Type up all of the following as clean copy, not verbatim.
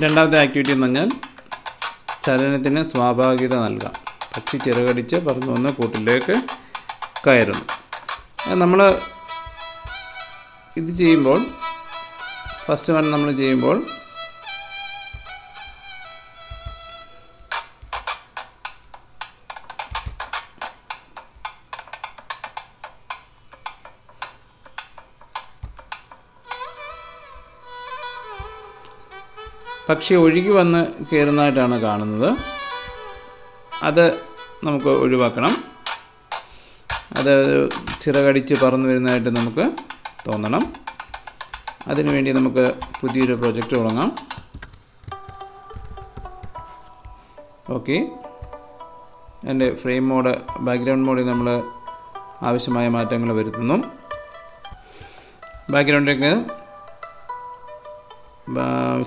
രണ്ടാമത്തെ ആക്ടിവിറ്റി എന്ന് പറഞ്ഞാൽ ചലനത്തിന് സ്വാഭാവികത നൽകാം. പക്ഷി ചിറകടിച്ച് പറന്നു വന്ന് കൂട്ടിലേക്ക് കയറുന്നു. നമ്മൾ ഇത് ചെയ്യുമ്പോൾ ഫസ്റ്റ് വൺ നമ്മൾ ചെയ്യുമ്പോൾ പക്ഷി ഒഴുകി വന്ന് കയറുന്നതായിട്ടാണ് കാണുന്നത്. അത് നമുക്ക് ഒഴിവാക്കണം. അത് ചിറകടിച്ച് പറന്നു വരുന്നതായിട്ട് നമുക്ക് തോന്നണം. അതിനുവേണ്ടി നമുക്ക് പുതിയൊരു പ്രൊജക്റ്റ് തുടങ്ങാം. ഓക്കെ, എൻ്റെ ഫ്രെയിം മോഡ്, ബാക്ക്ഗ്രൗണ്ട് മോഡിൽ നമ്മൾ ആവശ്യമായ മാറ്റങ്ങൾ വരുത്തുന്നു. ബാക്ക്ഗ്രൗണ്ടിലേക്ക്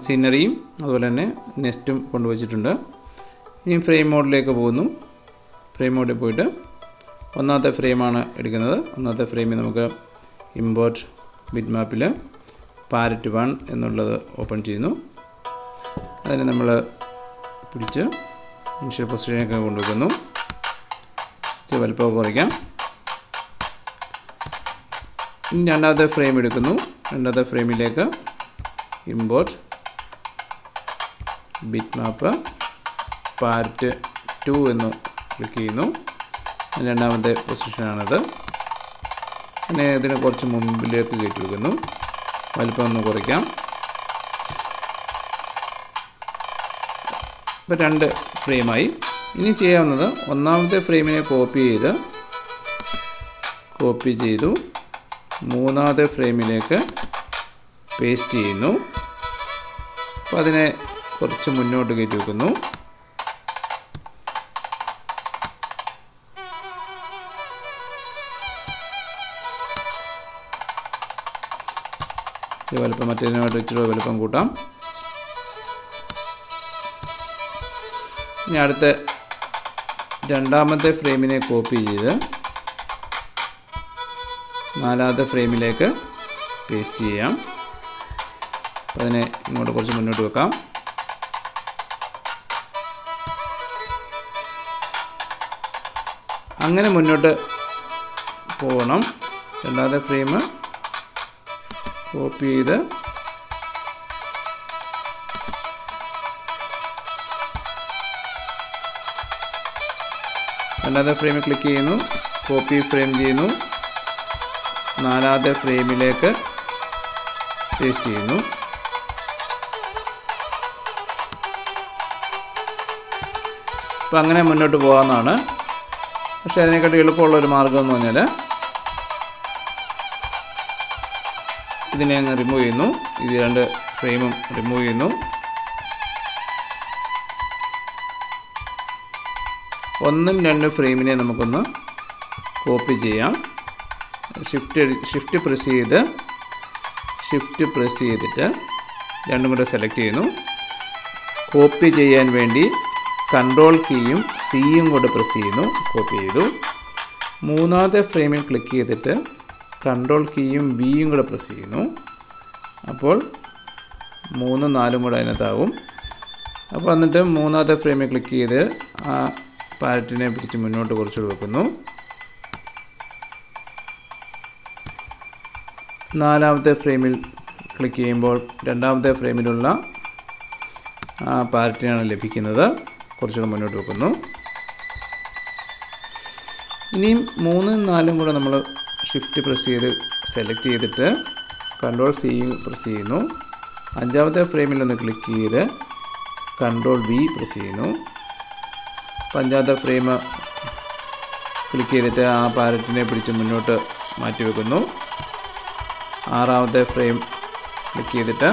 സീനറിയും അതുപോലെ തന്നെ നെസ്റ്റും കൊണ്ടുവച്ചിട്ടുണ്ട്. ഇനി ഫ്രെയിം മോഡിലേക്ക് പോകുന്നു. ഫ്രെയിം മോഡിൽ പോയിട്ട് ഒന്നാമത്തെ ഫ്രെയിമാണ് എടുക്കുന്നത്. ഒന്നാമത്തെ ഫ്രെയിമിൽ നമുക്ക് ഇമ്പോർട്ട് ബിറ്റ് മാപ്പിൽ പാരറ്റ് 1 എന്നുള്ളത് ഓപ്പൺ ചെയ്യുന്നു. അതിനെ നമ്മൾ പിടിച്ച് ഇനിഷ്യൽ പൊസിഷനിലേക്ക് കൊണ്ടുവയ്ക്കുന്നു. വലുപ്പമൊക്കെ കുറയ്ക്കാം. ഇനി രണ്ടാമത്തെ ഫ്രെയിം എടുക്കുന്നു. രണ്ടാമത്തെ ഫ്രെയിമിലേക്ക് ഇമ്പോർട്ട് ബിറ്റ് മാപ്പ് പാരറ്റ് 2 എന്ന് ക്ലിക്ക് ചെയ്യുന്നു. രണ്ടാമത്തെ പൊസിഷനാണത്. പിന്നെ ഇതിനെ കുറച്ച് മുമ്പിലേക്ക് കയറ്റി വെക്കുന്നു. വലിപ്പം ഒന്ന് കുറയ്ക്കാം. ഇപ്പോൾ 2 ഫ്രെയിമായി. ഇനി ചെയ്യാവുന്നത് ഒന്നാമത്തെ ഫ്രെയിമിനെ കോപ്പി ചെയ്തു മൂന്നാമത്തെ ഫ്രെയിമിലേക്ക് പേസ്റ്റ് ചെയ്യുന്നു. അപ്പോൾ അതിനെ കുറച്ച് മുന്നോട്ട് കയറ്റി വെക്കുന്നു. വലുപ്പം മറ്റേതിനായിട്ട് ഇച്ചിരി വലുപ്പം കൂട്ടാം. ഇനി അടുത്ത രണ്ടാമത്തെ ഫ്രെയിമിനെ കോപ്പി ചെയ്ത് നാലാമത്തെ ഫ്രെയിമിലേക്ക് പേസ്റ്റ് ചെയ്യാം. അതിനെ ഇങ്ങോട്ട് കുറച്ച് മുന്നോട്ട് വെക്കാം. അങ്ങനെ മുന്നോട്ട് പോകണം. രണ്ടാമത്തെ ഫ്രെയിം കോപ്പി ചെയ്ത് രണ്ടാമത്തെ ഫ്രെയിമിൽ ക്ലിക്ക് ചെയ്യുന്നു. കോപ്പി ഫ്രെയിം ചെയ്യുന്നു. നാലാമത്തെ ഫ്രെയിമിലേക്ക് പേസ്റ്റ് ചെയ്യുന്നു. അപ്പോൾ അങ്ങനെ മുന്നോട്ട് പോകാവുന്നതാണ്. പക്ഷേ അതിനെക്കാട്ടി എളുപ്പമുള്ളൊരു മാർഗ്ഗം എന്ന് പറഞ്ഞാൽ ഇതിനെ അങ്ങ് റിമൂവ് ചെയ്യുന്നു. ഇത് 2 ഫ്രെയിമും റിമൂവ് ചെയ്യുന്നു. 1ഉം 2 ഫ്രെയിമിനെ നമുക്കൊന്ന് കോപ്പി ചെയ്യാം. ഷിഫ്റ്റ് പ്രസ് ചെയ്തിട്ട് രണ്ടും കൂടെ സെലക്ട് ചെയ്യുന്നു. കോപ്പി ചെയ്യാൻ വേണ്ടി കൺട്രോൾ കീയും സിയും കൂടെ പ്രസ് ചെയ്യുന്നു. കോപ്പി ചെയ്തു. മൂന്നാമത്തെ ഫ്രെയിമിൽ ക്ലിക്ക് ചെയ്തിട്ട് കൺട്രോൾ കീയും വിയും കൂടെ പ്രസ് ചെയ്യുന്നു. അപ്പോൾ 3, 4 കൂടെ അതിനകത്താവും. അപ്പോൾ എന്നിട്ട് മൂന്നാമത്തെ ഫ്രെയിമിൽ ക്ലിക്ക് ചെയ്ത് ആ പാരറ്റിനെ പിടിച്ച് മുന്നോട്ട് കുറച്ചുകൂടെ വെക്കുന്നു. നാലാമത്തെ ഫ്രെയിമിൽ ക്ലിക്ക് ചെയ്യുമ്പോൾ രണ്ടാമത്തെ ഫ്രെയിമിലുള്ള ആ പാരറ്റിനാണ് ലഭിക്കുന്നത്. കുറച്ചുകൂടെ മുന്നോട്ട് വെക്കുന്നു. ഇനിയും 3ഉം 4ഉം കൂടെ നമ്മൾ ഷിഫ്റ്റ് പ്രസ് ചെയ്ത് സെലക്ട് ചെയ്തിട്ട് കൺട്രോൾ സി പ്രസ് ചെയ്യുന്നു. അഞ്ചാമത്തെ ഫ്രെയിമിൽ ഒന്ന് ക്ലിക്ക് ചെയ്ത് കൺട്രോൾ വി പ്രസ് ചെയ്യുന്നു. അഞ്ചാമത്തെ ഫ്രെയിം ക്ലിക്ക് ചെയ്തിട്ട് ആ പാരറ്റിനെ പിടിച്ച് മുന്നോട്ട് മാറ്റി വെക്കുന്നു. ആറാമത്തെ ഫ്രെയിം ക്ലിക്ക് ചെയ്തിട്ട്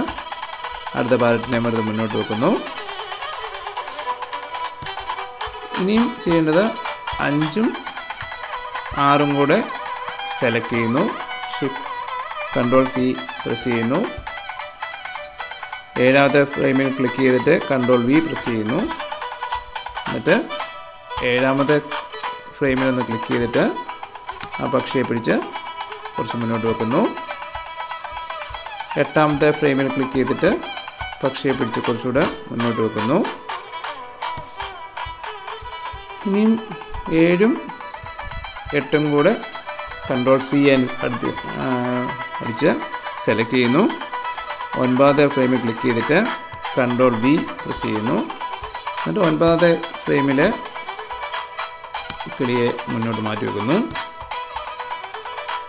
അടുത്ത പാരറ്റിനെ എടുത്ത് മുന്നോട്ട് വെക്കുന്നു. ഇനിയും ചെയ്യേണ്ടത് 5ഉം 6ഉം കൂടെ സെലക്ട് ചെയ്യുന്നു. കൺട്രോൾ സി പ്രസ് ചെയ്യുന്നു. ഏഴാമത്തെ ഫ്രെയിമിൽ ക്ലിക്ക് ചെയ്തിട്ട് കൺട്രോൾ വി പ്രസ് ചെയ്യുന്നു. എന്നിട്ട് ഏഴാമത്തെ ഫ്രെയിമിൽ ഒന്ന് ക്ലിക്ക് ചെയ്തിട്ട് ആ പക്ഷിയെ പിടിച്ച് കുറച്ച് മുന്നോട്ട് വെക്കുന്നു. എട്ടാമത്തെ ഫ്രെയിമിൽ ക്ലിക്ക് ചെയ്തിട്ട് പക്ഷിയെ പിടിച്ച് കുറച്ചുകൂടെ മുന്നോട്ട് വെക്കുന്നു. ഇനിയും 7ഉം 8ഉം കൂടെ കൺട്രോൾ C അടിച്ച് സെലക്ട് ചെയ്യുന്നു. 9ാമത്തെ ഫ്രെയിമിൽ ക്ലിക്ക് ചെയ്തിട്ട് കൺട്രോൾ V പ്രസ് ചെയ്യുന്നു. എന്നിട്ട് 9ാമത്തെ ഫ്രെയിമിൽ കിളിയെ മുന്നോട്ട് മാറ്റി വെക്കുന്നു.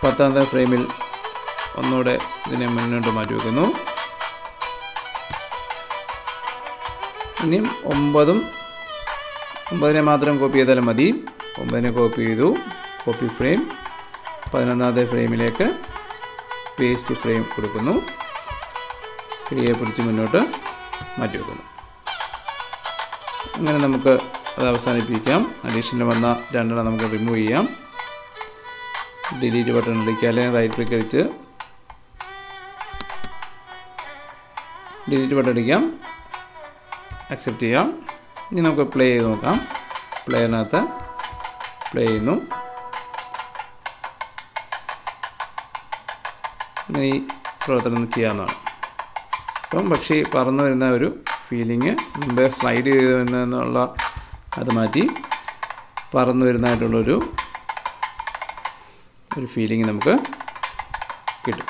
10ാമത്തെ ഫ്രെയിമിൽ ഒന്നുകൂടെ ഇതിനെ മുന്നോട്ട് മാറ്റി വെക്കുന്നു. ഇനിയും 9നെ മാത്രം കോപ്പി ചെയ്താലും മതി. 9നെ കോപ്പി ചെയ്തു. കോപ്പി ഫ്രെയിം 11ാമത്തെ ഫ്രെയിമിലേക്ക് പേസ്റ്റ് ഫ്രെയിം കൊടുക്കുന്നു. കിളിയെ പിടിച്ച് മുന്നോട്ട് മാറ്റി വെക്കുന്നു. അങ്ങനെ നമുക്ക് അത് അവസാനിപ്പിക്കാം. അഡീഷനിൽ വന്ന 2 നമുക്ക് റിമൂവ് ചെയ്യാം. ഡിലീറ്റ് ബട്ടൺ അടിക്കുക, അല്ലെങ്കിൽ റൈറ്റ് ക്ലിക്ക് അടിച്ച് ഡിലീറ്റ് ബട്ടൺ അടിക്കാം. അക്സെപ്റ്റ് ചെയ്യാം. ഇനി നമുക്ക് പ്ലേ ചെയ്ത് നോക്കാം. പ്ലേയറിനകത്ത് പ്ലേ ചെയ്യുന്നു. ഇങ്ങനെ ഈ പ്രവർത്തനം ചെയ്യാവുന്നതാണ്. അപ്പം പക്ഷി പറന്നു വരുന്ന ഒരു ഫീലിംഗ്, മുമ്പേ സ്ലൈഡ് ചെയ്ത് വരുന്നതെന്നുള്ള അത് മാറ്റി പറന്നു വരുന്നതായിട്ടുള്ളൊരു ഫീലിംഗ് നമുക്ക് കിട്ടും.